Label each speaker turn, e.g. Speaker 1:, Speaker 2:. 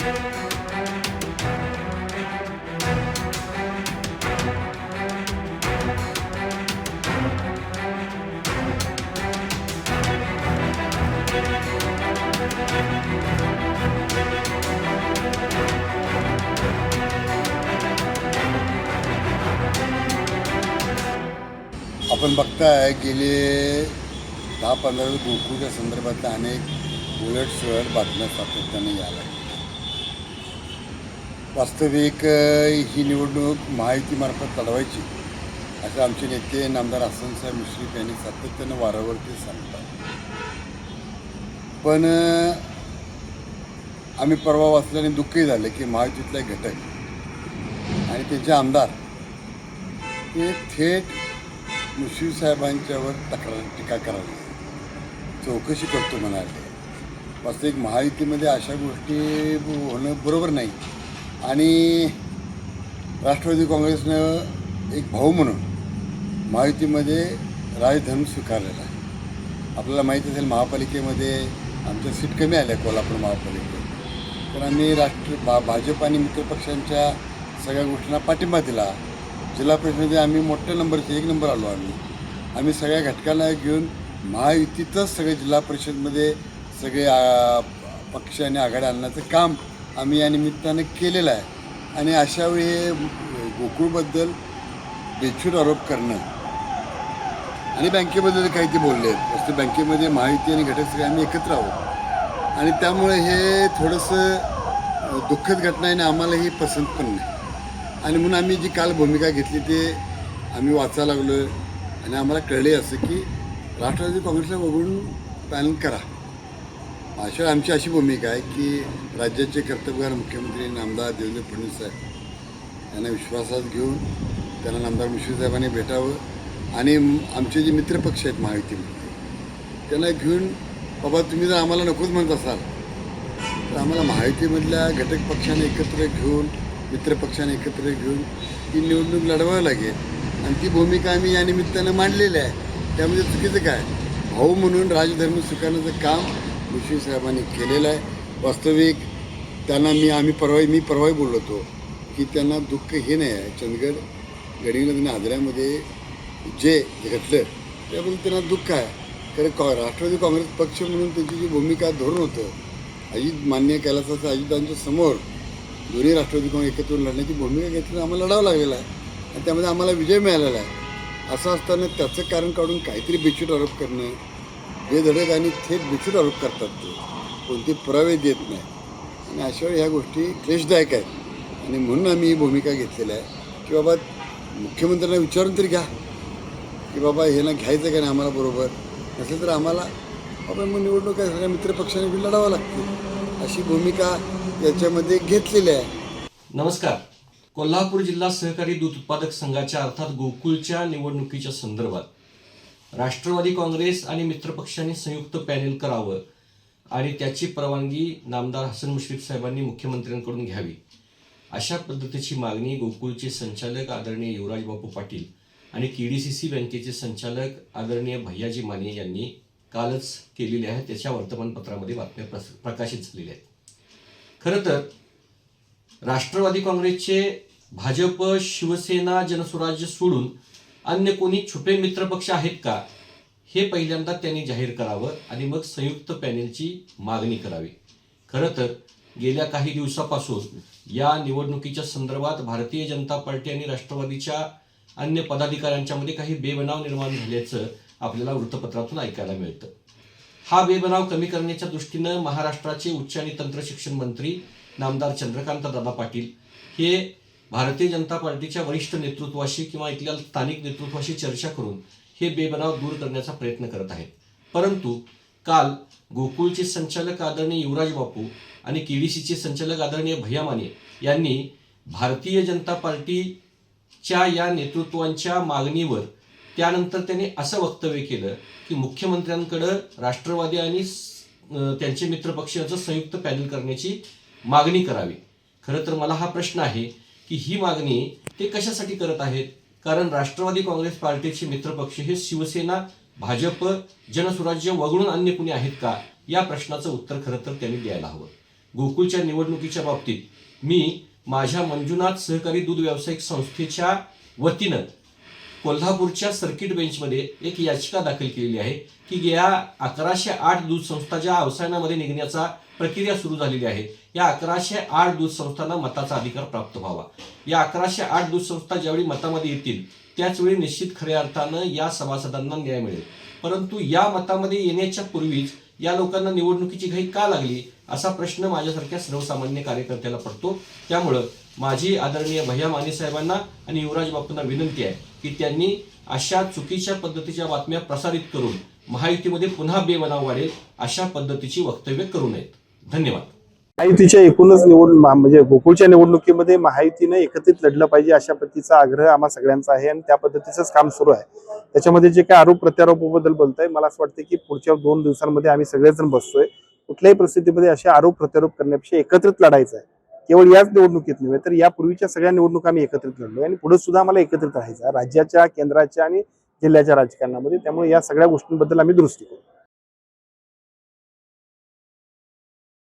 Speaker 1: आपण बघताय गेले 10-15 गोकुळच्या संदर्भातल्या अनेक उलटसुलट बातम्या सातत्याने यायला. वास्तविक ही निवडणूक महायुतीमार्फत लढवायची असं आमचे नेते नामदार हसनसाहेब मुश्रीफ यांनी सातत्यानं वारंवारती सांगतात. पण आम्ही परवा वाचल्याने दुःखही झालं की महायुतीतले घटक आणि त्यांचे आमदार हे थेट मुश्रीफ साहेबांच्यावर टीका करावी, चौकशी करतो म्हणाले. वास्तविक महायुतीमध्ये अशा गोष्टी होणं बरोबर नाही. आणि राष्ट्रवादी काँग्रेसनं एक भाऊ म्हणून महायुतीमध्ये राजधर्म स्वीकारलेला आहे. आपल्याला माहीत असेल महापालिकेमध्ये आमच्या सीट कमी आल्या कोल्हापूर महापालिकेत, तर आम्ही भाजप आणि मित्रपक्षांच्या सगळ्या गोष्टींना पाठिंबा दिला. जिल्हा परिषदेमध्ये आम्ही मोठ्या नंबरचे 1 नंबर आलो. आम्ही सगळ्या घटकांना घेऊन महायुतीतच सगळे जिल्हा परिषदमध्ये सगळे पक्ष आणि आघाड्या आणण्याचं काम आम्ही या निमित्तानं केलेलं आहे. आणि अशावेळी गोकुळबद्दल बेछूट आरोप करणं आणि बँकेबद्दल काही ते बोलले आहेत. वस्तू बँकेमध्ये महायुती आणि घटक सगळे आम्ही एकत्र आहोत आणि त्यामुळे हे थोडंसं दुःखद घटना आहे आणि आम्हालाही पसंत पण नाही. आणि म्हणून आम्ही जी काल भूमिका घेतली ते आम्ही वाचायला लागलो आणि आम्हाला कळले असं की राष्ट्रवादी काँग्रेसला वगळून पॅनल करा. अशा आमची अशी भूमिका आहे की राज्याचे कर्तव्यगार मुख्यमंत्री नामदार देवेंद्र फडणवीस साहेब यांना विश्वासात घेऊन त्यांना नामदार मुश्रीफ साहेबांनी भेटावं आणि आमचे जे मित्रपक्ष आहेत महायुतीमध्ये त्यांना घेऊन बाबा तुम्ही जर आम्हाला नकोच म्हणत असाल तर आम्हाला महायुतीमधल्या घटक पक्षाने एकत्र घेऊन मित्रपक्षाने एकत्र घेऊन ही निवडणूक लढवावी लागेल. आणि ती भूमिका आम्ही या निमित्तानं मांडलेली आहे. त्यामध्ये चुकीचं काय, भाऊ म्हणून राजधर्म स्वीकारण्याचं काम मुश्रीफ साहेबांनी केलेलं आहे. वास्तविक त्यांना मी परवाही बोललो होतो की त्यांना दुःख हे नाही आहे. चंदगड गडिंगला त्यांनी आजऱ्यामध्ये जे घडलं त्याबद्दल त्यांना दुःख आहे. कारण राष्ट्रवादी काँग्रेस पक्ष म्हणून त्यांची जी भूमिका धोरण होतं अजित मान्य कैलासाचं अजितांच्या समोर दोन्ही राष्ट्रवादी काँग्रेस एकत्र लढण्याची भूमिका घेतली आम्हाला लढावं लागलेलं आहे आणि त्यामध्ये आम्हाला विजय मिळालेला आहे. असं असताना त्याचं कारण काढून काहीतरी बेछूट आरोप करणं, बेधडक आणि थेट बेछूट आरोप करतात, ते कोणते पुरावे देत नाही आणि अशावेळी ह्या गोष्टी क्लेशदायक आहेत. आणि म्हणून आम्ही ही भूमिका घेतलेली आहे की बाबा मुख्यमंत्र्यांना विचारून तरी घ्या की बाबा हे ना घ्यायचं का नाही आम्हाला, बरोबर नसेल तर आम्हाला बाबा मग निवडणूक आहे सगळ्या मित्रपक्षाने लढावं लागते अशी भूमिका याच्यामध्ये घेतलेली आहे.
Speaker 2: नमस्कार. कोल्हापूर जिल्हा सहकारी दूध उत्पादक संघाच्या अर्थात गोकुळच्या निवडणुकीच्या संदर्भात राष्ट्रवादी काँग्रेस आणि मित्रपक्षांनी संयुक्त पॅनेल करावं आणि त्याची परवानगी नामदार हसन मुश्रीफ साहेबांनी मुख्यमंत्र्यांकडून घ्यावी अशा पद्धतीची मागणी गोकुळचे संचालक आदरणीय युवराज बापू पाटील आणि KDCC बँकेचे संचालक आदरणीय भैयाजी माने यांनी कालच केलेली आहे. त्याच्या वर्तमानपत्रामध्ये बातम्या प्रकाशित झालेल्या आहेत. खरं तर राष्ट्रवादी काँग्रेसचे भाजप, शिवसेना, जनसुराज्य सोडून अन्य कोणी छुपे मित्रपक्ष आहेत का हे पहिल्यांदा त्यांनी जाहीर करावं आणि मग संयुक्त पॅनेलची मागणी करावी. खरं तर गेल्या काही दिवसापासून या निवडणुकीच्या संदर्भात भारतीय जनता पार्टी आणि राष्ट्रवादीच्या अन्य पदाधिकाऱ्यांच्यामध्ये काही बेबनाव निर्माण झाल्याचं आपल्याला वृत्तपत्रातून ऐकायला मिळतं. हा बेबनाव कमी करण्याच्या दृष्टीनं महाराष्ट्राचे उच्च आणि तंत्र शिक्षण मंत्री नामदार चंद्रकांत दादा पाटील हे भारतीय जनता पार्टीच्या वरिष्ठ नेतृत्वाशी किंवा इथल्या स्थानिक नेतृत्वाशी चर्चा करून हे बेबनाव दूर करण्याचा प्रयत्न करत आहेत. परंतु काल गोकुळचे संचालक आदरणीय युवराज बापू आणि KDCचे संचालक आदरणीय भैया माने यांनी भारतीय जनता पार्टीच्या या नेतृत्वांच्या मागणीवर त्यानंतर त्यांनी असं वक्तव्य केलं की मुख्यमंत्र्यांकडं राष्ट्रवादी आणि त्यांचे मित्रपक्षाचं संयुक्त पॅनल करण्याची मागणी करावी. खरं तर मला हा प्रश्न आहे की ही मागणी ते कशासाठी करत आहेत? कारण राष्ट्रवादी काँग्रेस पार्टीचे मित्रपक्ष हे शिवसेना, भाजप, जनसुराज्य वगळून अन्य कुणी आहेत का या प्रश्नाचं उत्तर खरं तर त्यांनी द्यायला हवं. गोकुळच्या निवडणुकीच्या बाबतीत मी माझ्या मंजुनाथ सहकारी दूध व्यावसायिक संस्थेच्या वतीनं कोल्हापूरच्या सर्किट बेंचमध्ये एक याचिका दाखल केलेली आहे की या 1108 दूध संस्था ज्या अवसायनामध्ये निघण्याचा प्रक्रिया सुरू झालेली आहे, या 1108 दूध संस्थांना मताचा अधिकार प्राप्त व्हावा. या 1108 दूध संस्था ज्यावेळी मतामध्ये येतील त्याचवेळी निश्चित खऱ्या अर्थानं या सभासदांना न्याय मिळेल. परंतु या मतामध्ये येण्याच्या पूर्वीच या लोकांना निवडणुकीची घाई का लागली असा प्रश्न माझ्यासारख्या सर्वसामान्य कार्यकर्त्याला पडतो. त्यामुळं माझी आदरणीय भैया माने साहेबांना आणि युवराज बापूंना विनंती आहे की त्यांनी अशा चुकीच्या पद्धतीच्या बातम्या प्रसारित करून महायुतीमध्ये पुन्हा बेबनाव वाढेल अशा पद्धतीची वक्तव्य करू नयेत. धन्यवाद.
Speaker 3: महायुतीच्या एकूणच म्हणजे गोकुळच्या निवडणुकीमध्ये महायुतीनं एकत्रित लढलं पाहिजे अशा पद्धतीचा आग्रह आम्हा सगळ्यांचा आहे आणि त्या पद्धतीचंच काम सुरू आहे. त्याच्यामध्ये जे काही आरोप प्रत्यारोपाबद्दल बोलताय, मला असं वाटतं की पुढच्या 2 दिवसांमध्ये आम्ही सगळेजण बसतोय. कुठल्याही परिस्थितीमध्ये असे आरोप प्रत्यारोप करण्यापेक्षा एकत्रित लढायचं आहे. केवळ याच निवडणुकीत नव्हे तर यापूर्वीच्या सगळ्या निवडणुका आम्ही एकत्रित लढलोय आणि पुढे सुद्धा आम्हाला एकत्रित राहायचं आहे राज्याच्या, केंद्राच्या आणि जिल्ह्याच्या राजकारणामध्ये. त्यामुळे या सगळ्या गोष्टींबद्दल आम्ही दुरुस्ती करू.